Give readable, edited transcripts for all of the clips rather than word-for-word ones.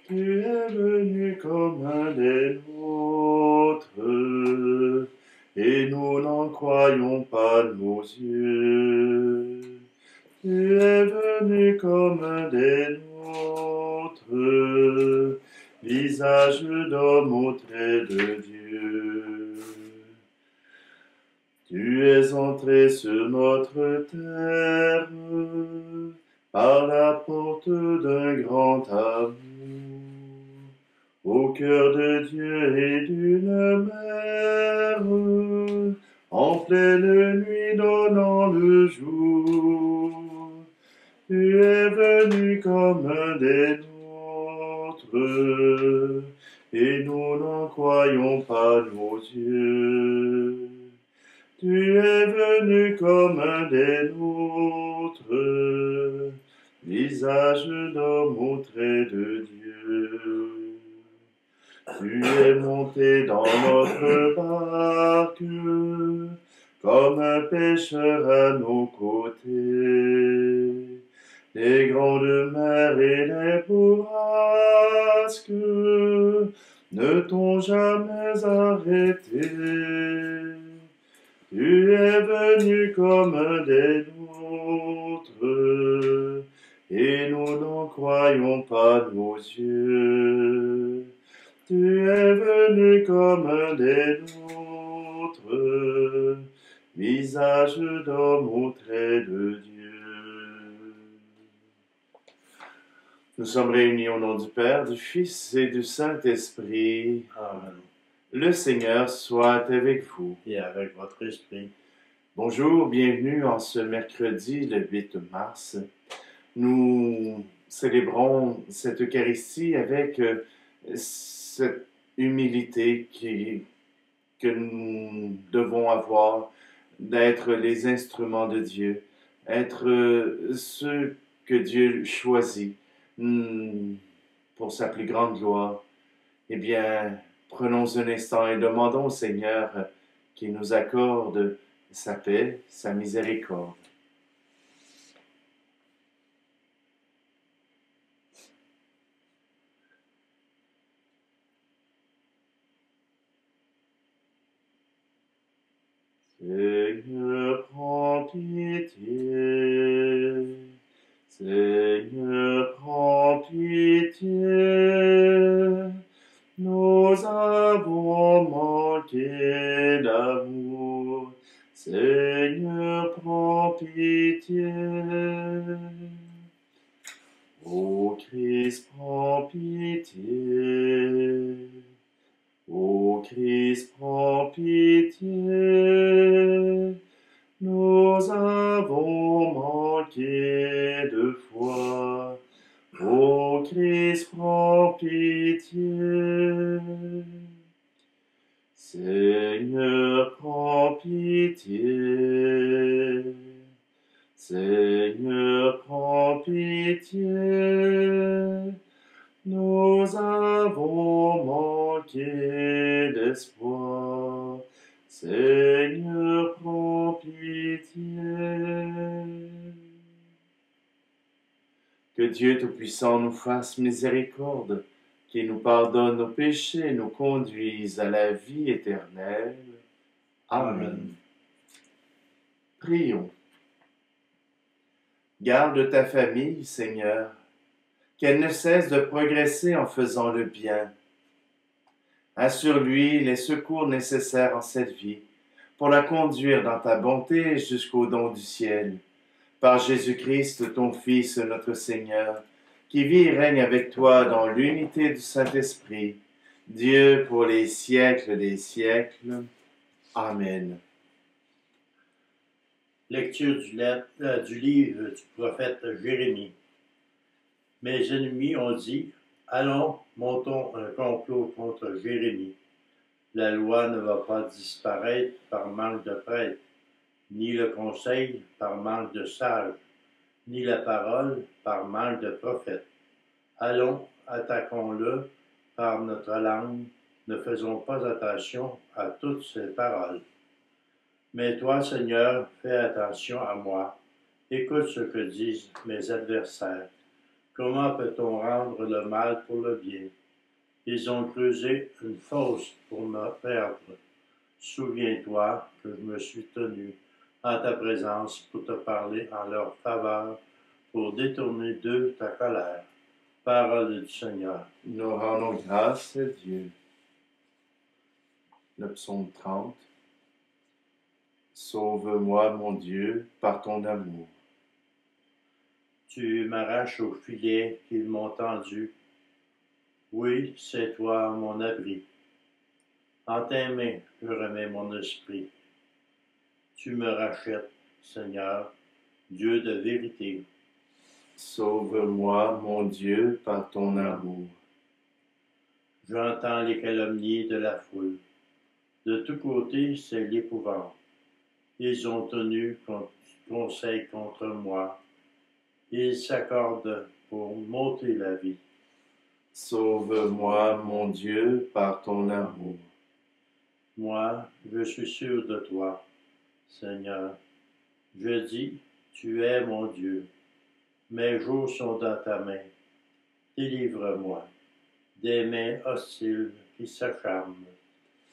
Tu es venu comme un des nôtres, et nous n'en croyons pas nos yeux. Tu es venu comme un des nôtres, visage d'homme au trait de Dieu. Tu es entré sur notre terre par la porte d'un grand amour, au cœur de Dieu et d'une mère, en pleine nuit donnant le jour. Tu es venu comme un des nôtres, et nous n'en croyons pas nos yeux. Tu es venu comme un des nôtres, visage d'homme au trait de Dieu. Tu es monté dans notre barque, comme un pêcheur à nos côtés. Les grandes mers et les bourrasques ne t'ont jamais arrêté. Tu es venu comme un des nôtres, et nous n'en croyons pas nos yeux. Tu es venu comme un des nôtres, visage d'homme au trait de Dieu. Nous sommes réunis au nom du Père, du Fils et du Saint-Esprit. Amen. Le Seigneur soit avec vous. Et avec votre esprit. Bonjour, bienvenue en ce mercredi, le 8 mars. Nous célébrons cette Eucharistie avec cette humilité que nous devons avoir d'être les instruments de Dieu, être ceux que Dieu choisit pour sa plus grande gloire. Eh bien, prenons un instant et demandons au Seigneur qu'il nous accorde sa paix, sa miséricorde. Seigneur, prends pitié. Seigneur, prends pitié. Nous avons manqué d'amour. Seigneur, prends pitié. Ô Christ, prends pitié. Ô Christ, prends pitié. Nous avons manqué de foi. Ô Christ, prends pitié. Seigneur, prends pitié. Seigneur, prends pitié. Nous avons manqué d'espoir. Seigneur, prends pitié. Que Dieu Tout-Puissant nous fasse miséricorde, qu'il nous pardonne nos péchés et nous conduise à la vie éternelle. Amen. Prions. Garde ta famille, Seigneur, qu'elle ne cesse de progresser en faisant le bien. Assure-lui les secours nécessaires en cette vie pour la conduire dans ta bonté jusqu'au don du ciel. Par Jésus-Christ, ton Fils, notre Seigneur, qui vit et règne avec toi dans l'unité du Saint-Esprit, Dieu pour les siècles des siècles. Amen. Lecture du livre du prophète Jérémie. Mes ennemis ont dit, allons, montons un complot contre Jérémie. La loi ne va pas disparaître par manque de prêtres, ni le conseil par manque de sages, ni la parole par manque de prophètes. Allons, attaquons-le par notre langue, ne faisons pas attention à toutes ces paroles. Mais toi, Seigneur, fais attention à moi, écoute ce que disent mes adversaires. Comment peut-on rendre le mal pour le bien? Ils ont creusé une fosse pour me perdre. Souviens-toi que je me suis tenu en ta présence pour te parler en leur faveur, pour détourner d'eux ta colère. Parole du Seigneur. Nous rendons grâce à Dieu. Le psaume 30. Sauve-moi, mon Dieu, par ton amour. Tu m'arraches au filet qu'ils m'ont tendu. Oui, c'est toi mon abri. En tes mains, je remets mon esprit. Tu me rachètes, Seigneur, Dieu de vérité. Sauve-moi, mon Dieu, par ton amour. J'entends les calomnies de la foule. De tous côtés, c'est l'épouvante. Ils ont tenu conseil contre moi. Ils s'accordent pour m'ôter la vie. Sauve-moi, mon Dieu, par ton amour. Moi, je suis sûr de toi, Seigneur. Je dis, tu es mon Dieu. Mes jours sont dans ta main. Délivre-moi des mains hostiles qui s'acharnent.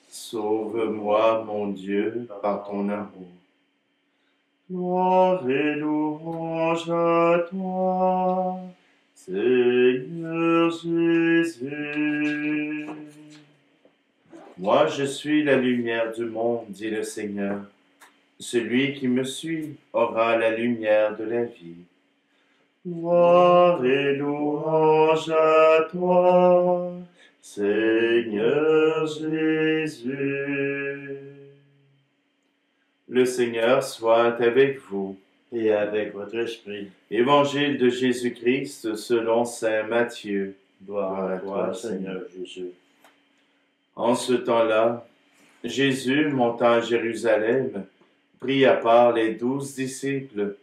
Sauve-moi, mon Dieu, par ton amour. Gloire et louange à toi, Seigneur Jésus. Moi, je suis la lumière du monde, dit le Seigneur. Celui qui me suit aura la lumière de la vie. Gloire et louange à toi, Seigneur Jésus. Le Seigneur soit avec vous. Et avec votre esprit. Évangile de Jésus-Christ selon saint Matthieu. Gloire à toi, Seigneur Jésus. En ce temps-là, Jésus monta à Jérusalem, prit à part les 12 disciples,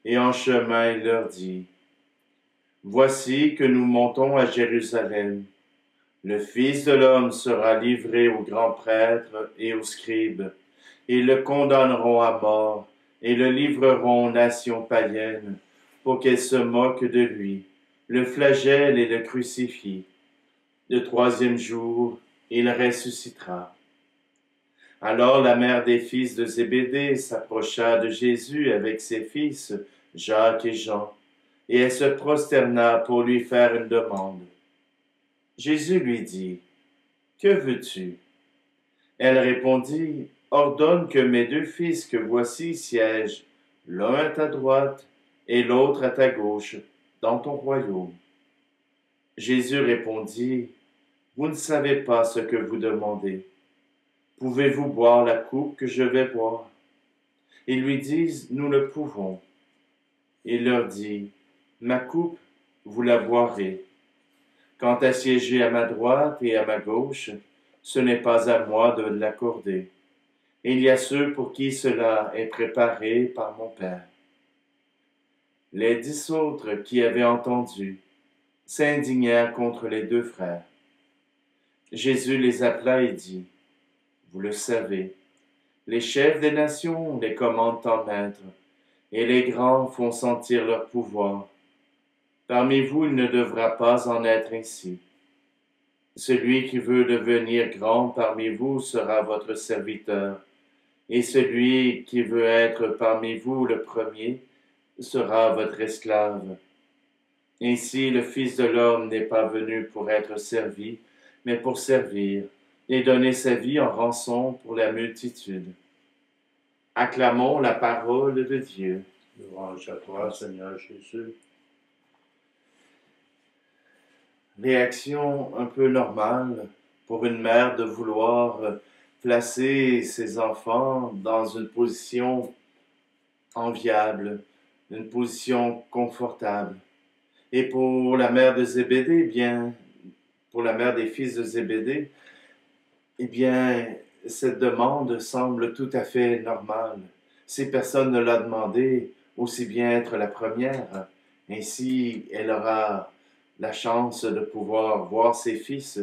et en chemin il leur dit, « Voici que nous montons à Jérusalem. Le Fils de l'homme sera livré aux grands prêtres et aux scribes. Ils le condamneront à mort et le livreront aux nations païennes pour qu'elles se moquent de lui, le flagellent et le crucifient. Le troisième jour, il ressuscitera. » Alors la mère des fils de Zébédée s'approcha de Jésus avec ses fils, Jacques et Jean, et elle se prosterna pour lui faire une demande. Jésus lui dit, « Que veux-tu? » Elle répondit, « Ordonne que mes 2 fils que voici siègent, l'un à ta droite et l'autre à ta gauche, dans ton royaume. » Jésus répondit, « Vous ne savez pas ce que vous demandez. Pouvez-vous boire la coupe que je vais boire? » Ils lui disent, « Nous le pouvons. » Il leur dit, « Ma coupe, vous la boirez. Quant à siéger à ma droite et à ma gauche, ce n'est pas à moi de l'accorder. Il y a ceux pour qui cela est préparé par mon Père. » Les 10 autres qui avaient entendu s'indignèrent contre les 2 frères. Jésus les appela et dit, « Vous le savez, les chefs des nations les commandent en maître, et les grands font sentir leur pouvoir. Parmi vous, il ne devra pas en être ainsi. Celui qui veut devenir grand parmi vous sera votre serviteur, et celui qui veut être parmi vous le premier sera votre esclave. Ainsi, le Fils de l'homme n'est pas venu pour être servi, mais pour servir, et donner sa vie en rançon pour la multitude. » Acclamons la parole de Dieu. Louange à toi, Seigneur Jésus. Réaction un peu normale pour une mère de vouloir placer ses enfants dans une position enviable, une position confortable. Et pour la mère de Zébédée, pour la mère des fils de Zébédée, cette demande semble tout à fait normale. Si personne ne l'a demandé, aussi bien être la première. Ainsi, elle aura la chance de pouvoir voir ses fils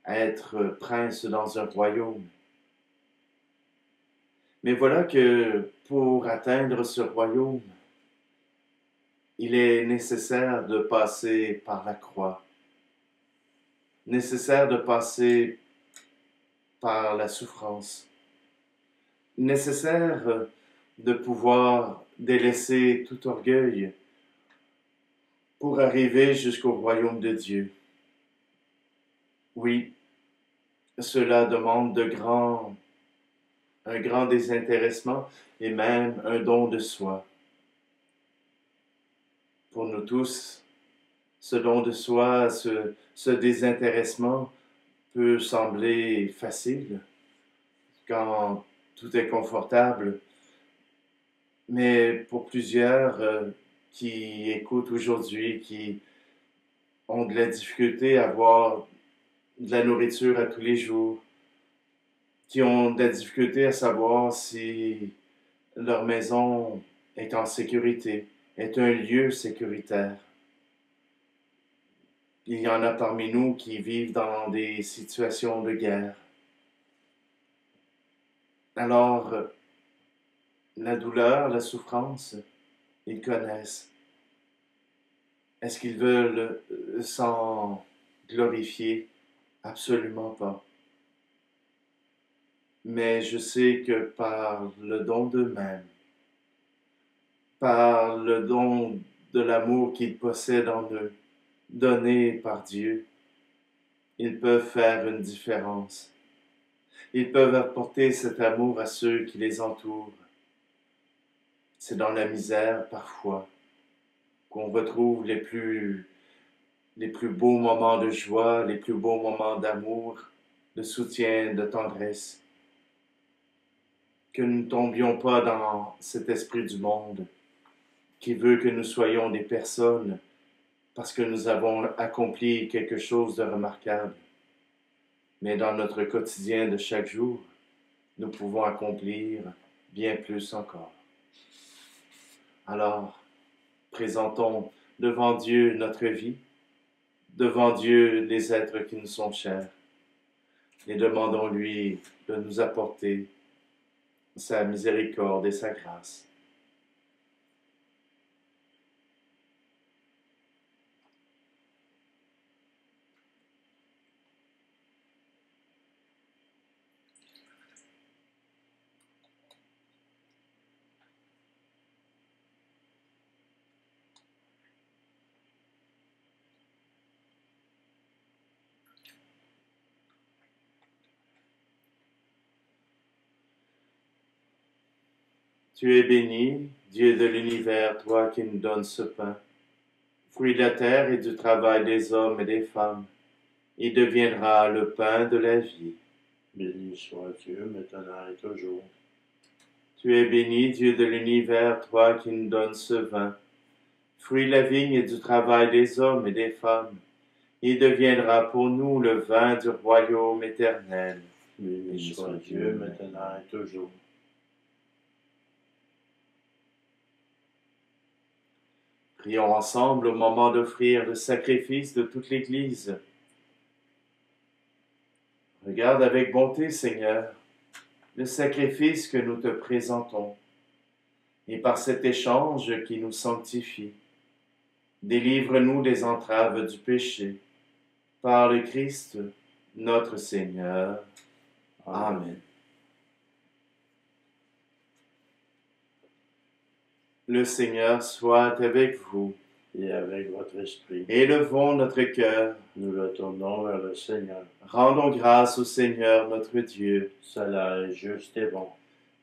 être princes dans un royaume. Mais voilà que pour atteindre ce royaume, il est nécessaire de passer par la croix, nécessaire de passer par la souffrance, nécessaire de pouvoir délaisser tout orgueil pour arriver jusqu'au royaume de Dieu. Oui, cela demande un grand désintéressement et même un don de soi. Pour nous tous, ce don de soi, ce désintéressement peut sembler facile quand tout est confortable, mais pour plusieurs qui écoutent aujourd'hui, qui ont de la difficulté à avoir de la nourriture à tous les jours, qui ont de la difficulté à savoir si leur maison est en sécurité, est un lieu sécuritaire. Il y en a parmi nous qui vivent dans des situations de guerre. Alors, la douleur, la souffrance, ils connaissent. Est-ce qu'ils veulent s'en glorifier? Absolument pas. Mais je sais que par le don d'eux-mêmes, par le don de l'amour qu'ils possèdent en eux, donné par Dieu, ils peuvent faire une différence. Ils peuvent apporter cet amour à ceux qui les entourent. C'est dans la misère, parfois, qu'on retrouve les plus beaux moments de joie, les plus beaux moments d'amour, de soutien, de tendresse. Que nous ne tombions pas dans cet esprit du monde qui veut que nous soyons des personnes parce que nous avons accompli quelque chose de remarquable. Mais dans notre quotidien de chaque jour, nous pouvons accomplir bien plus encore. Alors, présentons devant Dieu notre vie, devant Dieu les êtres qui nous sont chers, et demandons-lui de nous apporter sa miséricorde et sa grâce. Tu es béni, Dieu de l'univers, toi qui nous donnes ce pain, fruit de la terre et du travail des hommes et des femmes. Il deviendra le pain de la vie. Béni soit Dieu, maintenant et toujours. Tu es béni, Dieu de l'univers, toi qui nous donnes ce vin, fruit de la vigne et du travail des hommes et des femmes. Il deviendra pour nous le vin du royaume éternel. Béni soit Dieu, maintenant et toujours. Prions ensemble au moment d'offrir le sacrifice de toute l'Église. Regarde avec bonté, Seigneur, le sacrifice que nous te présentons, et par cet échange qui nous sanctifie, délivre-nous des entraves du péché, par le Christ, notre Seigneur. Amen. Le Seigneur soit avec vous. Et avec votre esprit. Élevons notre cœur. Nous le tournons vers le Seigneur. Rendons grâce au Seigneur notre Dieu. Cela est juste et bon.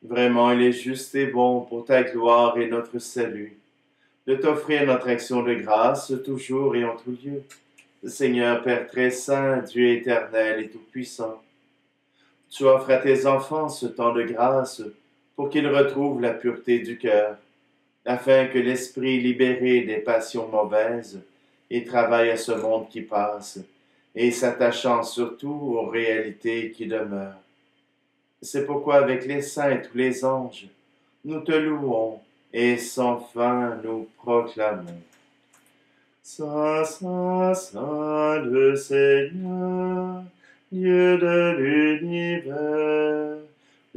Vraiment, il est juste et bon pour ta gloire et notre salut, de t'offrir notre action de grâce toujours et en tout lieu. Seigneur Père très saint, Dieu éternel et tout-puissant, tu offres à tes enfants ce temps de grâce pour qu'ils retrouvent la pureté du cœur, afin que l'esprit libéré des passions mauvaises y travaille à ce monde qui passe, et s'attachant surtout aux réalités qui demeurent. C'est pourquoi avec les saints et tous les anges, nous te louons et sans fin nous proclamons. Saint, Saint, Saint le Seigneur, Dieu de l'univers,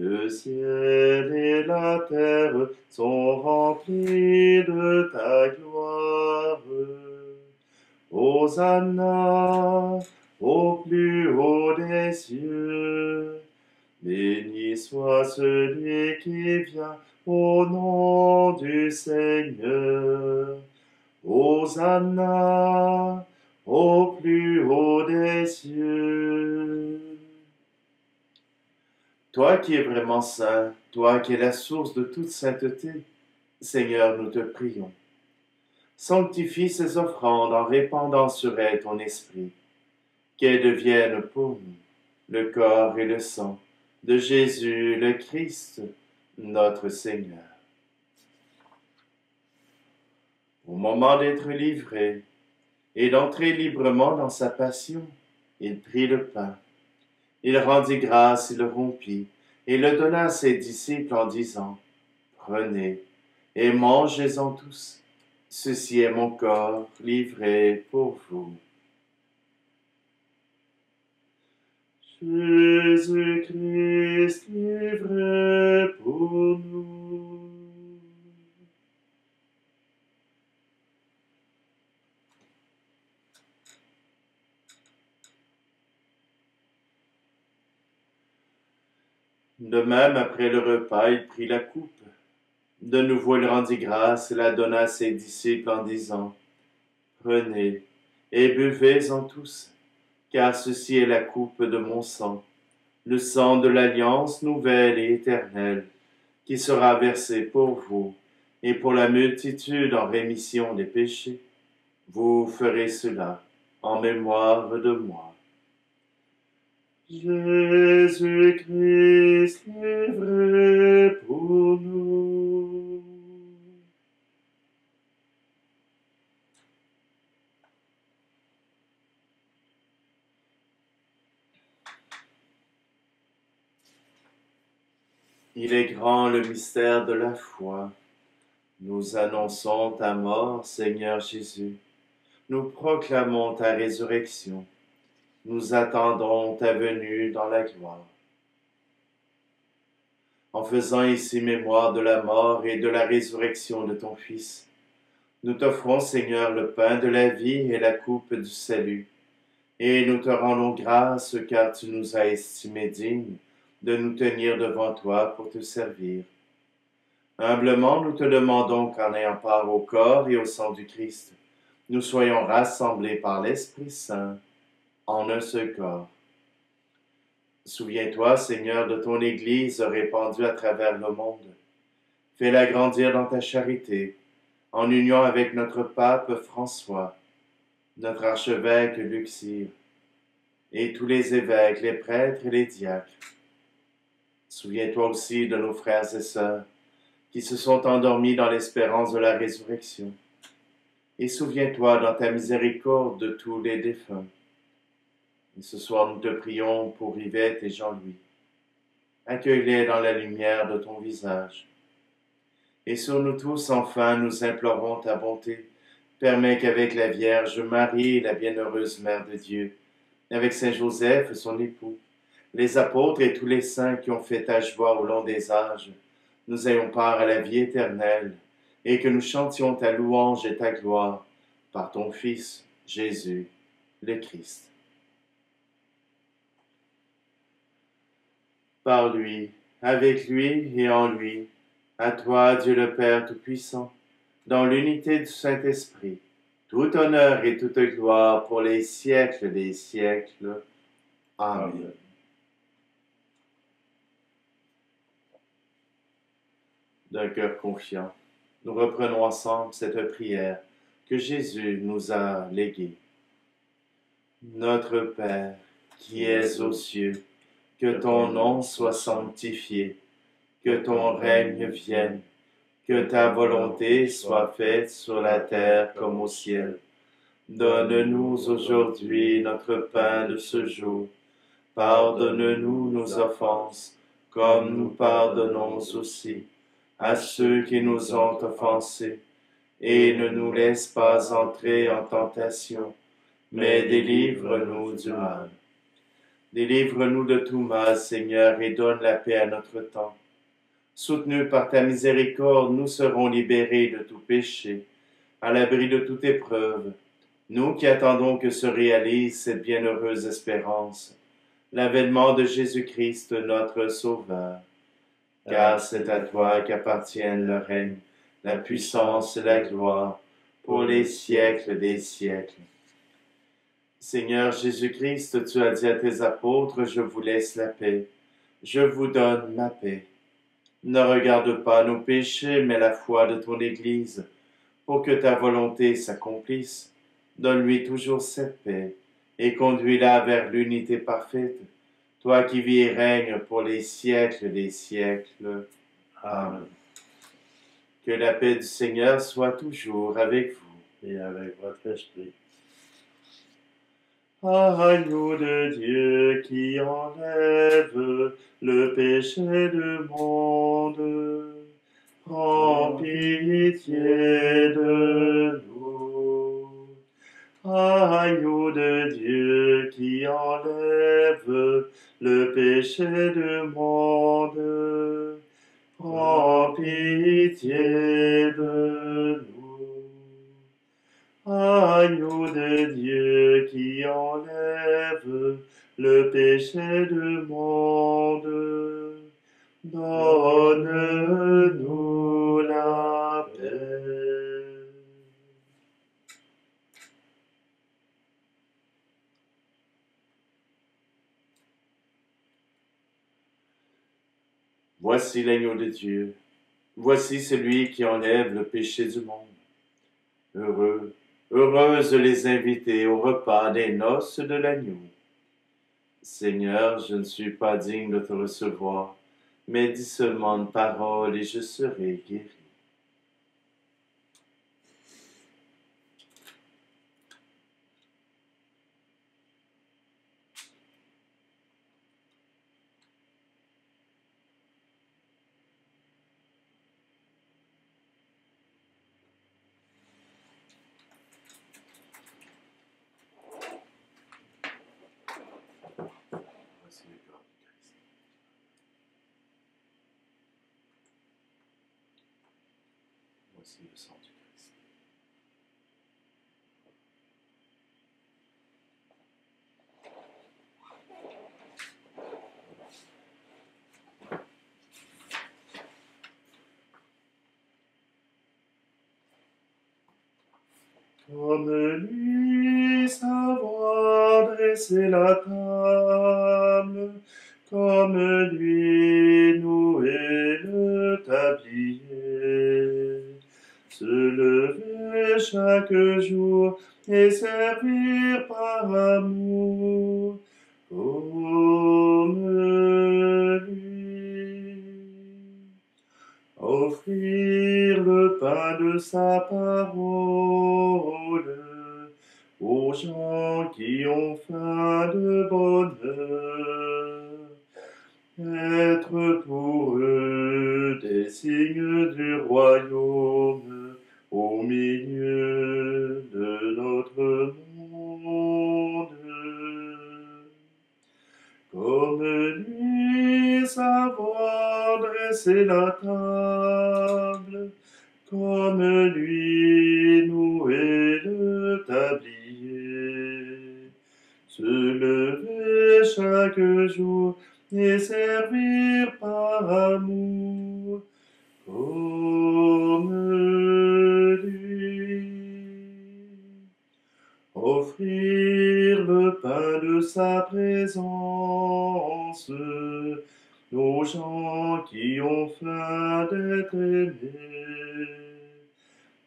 Le ciel et la terre sont remplis de ta gloire. Hosanna au plus haut des cieux. Béni soit celui qui vient au nom du Seigneur. Hosanna au plus haut des cieux. Toi qui es vraiment saint, toi qui es la source de toute sainteté, Seigneur, nous te prions. Sanctifie ces offrandes en répandant sur elles ton esprit, qu'elles deviennent pour nous le corps et le sang de Jésus le Christ, notre Seigneur. Au moment d'être livré et d'entrer librement dans sa passion, il prit le pain. Il rendit grâce, il le rompit, et le donna à ses disciples en disant, « Prenez et mangez-en tous. Ceci est mon corps livré pour vous. » Jésus-Christ livré pour nous. De même, après le repas, il prit la coupe. De nouveau, il rendit grâce et la donna à ses disciples en disant, « Prenez et buvez-en tous, car ceci est la coupe de mon sang, le sang de l'alliance nouvelle et éternelle, qui sera versé pour vous et pour la multitude en rémission des péchés. Vous ferez cela en mémoire de moi. » Jésus-Christ livré pour nous. Il est grand le mystère de la foi. Nous annonçons ta mort, Seigneur Jésus. Nous proclamons ta résurrection. Nous attendons ta venue dans la gloire. En faisant ici mémoire de la mort et de la résurrection de ton Fils, nous t'offrons, Seigneur, le pain de la vie et la coupe du salut, et nous te rendons grâce car tu nous as estimés dignes de nous tenir devant toi pour te servir. Humblement, nous te demandons qu'en ayant part au corps et au sang du Christ, nous soyons rassemblés par l'Esprit Saint en un seul corps. Souviens-toi, Seigneur, de ton Église répandue à travers le monde. Fais-la grandir dans ta charité, en union avec notre pape François, notre archevêque Luxire, et tous les évêques, les prêtres et les diacres. Souviens-toi aussi de nos frères et sœurs qui se sont endormis dans l'espérance de la résurrection. Et souviens-toi dans ta miséricorde de tous les défunts. Et ce soir, nous te prions pour Yvette et Jean-Louis. Accueille-les dans la lumière de ton visage. Et sur nous tous, enfin, nous implorons ta bonté. Permets qu'avec la Vierge Marie, la bienheureuse Mère de Dieu, avec Saint Joseph, son époux, les apôtres et tous les saints qui ont fait ta joie au long des âges, nous ayons part à la vie éternelle, et que nous chantions ta louange et ta gloire par ton Fils, Jésus, le Christ. Par lui, avec lui et en lui, à toi, Dieu le Père Tout-Puissant, dans l'unité du Saint-Esprit, tout honneur et toute gloire pour les siècles des siècles. Amen. D'un cœur confiant, nous reprenons ensemble cette prière que Jésus nous a léguée. Notre Père, qui es aux cieux, que ton nom soit sanctifié, que ton règne vienne, que ta volonté soit faite sur la terre comme au ciel. Donne-nous aujourd'hui notre pain de ce jour. Pardonne-nous nos offenses, comme nous pardonnons aussi à ceux qui nous ont offensés. Et ne nous laisse pas entrer en tentation, mais délivre-nous du mal. Délivre-nous de tout mal, Seigneur, et donne la paix à notre temps. Soutenus par ta miséricorde, nous serons libérés de tout péché, à l'abri de toute épreuve. Nous qui attendons que se réalise cette bienheureuse espérance, l'avènement de Jésus-Christ, notre Sauveur. Car c'est à toi qu'appartiennent le règne, la puissance et la gloire, pour les siècles des siècles. Seigneur Jésus-Christ, tu as dit à tes apôtres, je vous laisse la paix, je vous donne ma paix. Ne regarde pas nos péchés, mais la foi de ton Église, pour que ta volonté s'accomplisse. Donne-lui toujours cette paix, et conduis-la vers l'unité parfaite, toi qui vis et règnes pour les siècles des siècles. Amen. Que la paix du Seigneur soit toujours avec vous. Et avec votre esprit. Agneau de Dieu qui enlève le péché du monde, prends pitié de nous. Agneau de Dieu qui enlève le péché du monde, prends pitié de nous. Agneau de Dieu qui enlève le péché du monde, donne-nous la paix. Voici l'agneau de Dieu, voici celui qui enlève le péché du monde. Heureux, heureuses les invités au repas des noces de l'agneau. Seigneur, je ne suis pas digne de te recevoir, mais dis seulement une parole et je serai guéri. Voici le corps du Christ. Voici le sang du Christ. Comme lui savoir dresser la table, comme lui nouer le tablier, se lever chaque jour et servir par amour, comme lui. Offrir le pain de sa parole aux gens qui ont faim de bonheur. Être pour eux des signes du royaume au milieu de notre monde. Comme lui savoir dresser la table, comme lui nouer le tablier, se lever chaque jour et servir par amour, comme lui. Offrir le pain de sa présence aux gens qui ont faim d'être aimés.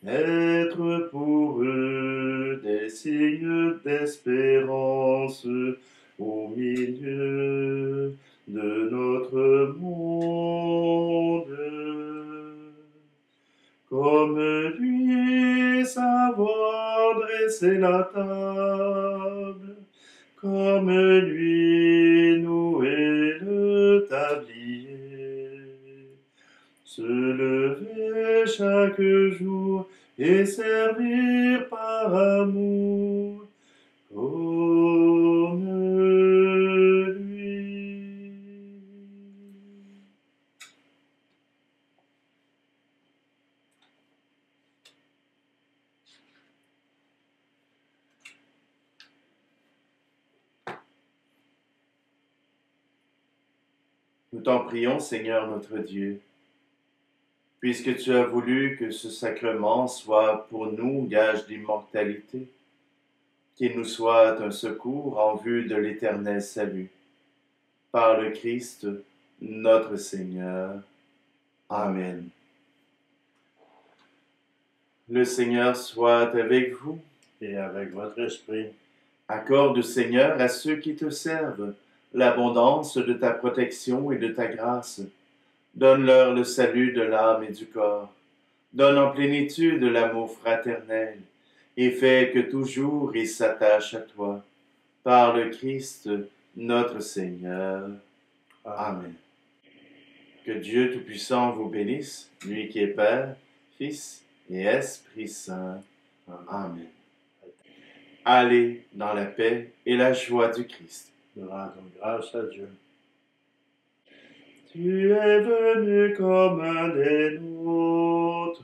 Être pour eux des signes d'espérance au milieu de notre monde. Comme lui savoir dresser la table, comme lui nouer le tablier, se lever chaque jour et servir par amour, comme lui. Nous t'en prions, Seigneur notre Dieu, puisque tu as voulu que ce sacrement soit pour nous gage d'immortalité, qu'il nous soit un secours en vue de l'éternel salut. Par le Christ, notre Seigneur. Amen. Le Seigneur soit avec vous. Et avec votre esprit. Accorde, Seigneur, à ceux qui te servent l'abondance de ta protection et de ta grâce. Donne-leur le salut de l'âme et du corps. Donne en plénitude l'amour fraternel et fais que toujours ils s'attachent à toi. Par le Christ, notre Seigneur. Amen. Que Dieu Tout-Puissant vous bénisse, lui qui est Père, Fils et Esprit Saint. Amen. Allez dans la paix et la joie du Christ. Nous rendons grâce à Dieu. Tu es venu comme un des nôtres,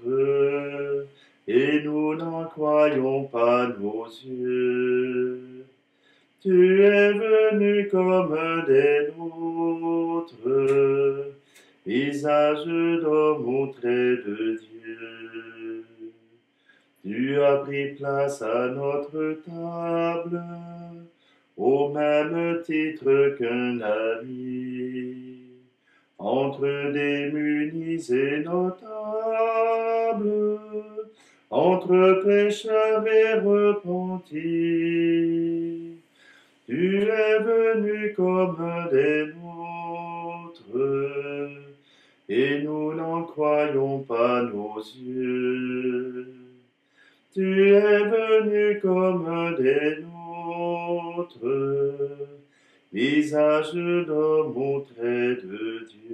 et nous n'en croyons pas nos yeux. Tu es venu comme un des nôtres, visage d'homme ou trait de Dieu. Tu as pris place à notre table, au même titre qu'un ami. Entre démunis et notables, entre pécheurs et repentis, tu es venu comme un des nôtres, et nous n'en croyons pas nos yeux. Tu es venu comme un des nôtres, visage d'homme ou trait de Dieu.